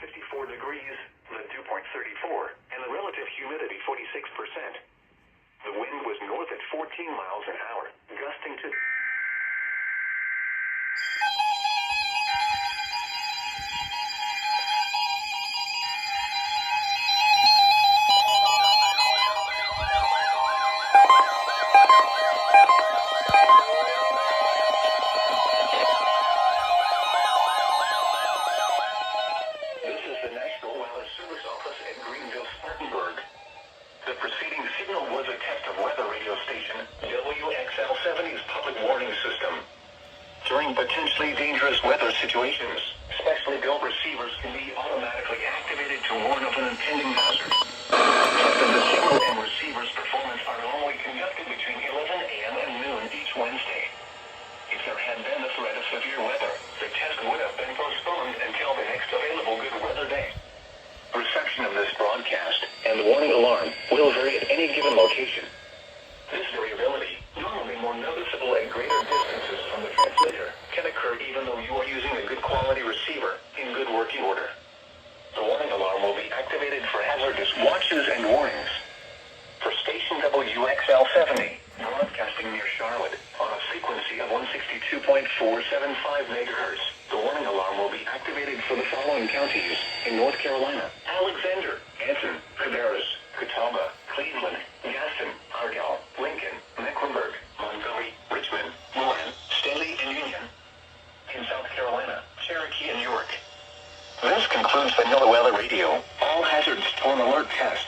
54 degrees, the dew point 34, and the relative humidity 46%. The wind was north at 14 miles an hour, gusting to... This is the National Weather Service Office at Greenville, Spartanburg. The preceding signal was a test of weather radio station WXL70's public warning system. During potentially dangerous weather situations, specially built receivers can be automatically activated to warn of an impending hazard. Tests of the signal and receiver's performance are normally conducted between 11 a.m. and noon each Wednesday. If there had been a threat of severe weather, the test would have been postponed until the next available good weather day. Reception of this broadcast and the warning alarm will vary at any given location. This variability, normally more noticeable at greater distances from the transmitter, can occur even though you are using a good quality receiver in good working order. The warning alarm will be activated for hazardous watches and warnings. For station WXL70, broadcasting near Charlotte on a frequency of 162.475 MHz, the warning alarm will be activated for the following counties in North Carolina: Alexander, Anson, Cabarrus, Catawba, Cleveland, Gaston, Argyle, Lincoln, Mecklenburg, Montgomery, Richmond, Warren, Stanley, and Union. In South Carolina, Cherokee and York. This concludes the NOAA Weather Radio All Hazards Storm Alert Test.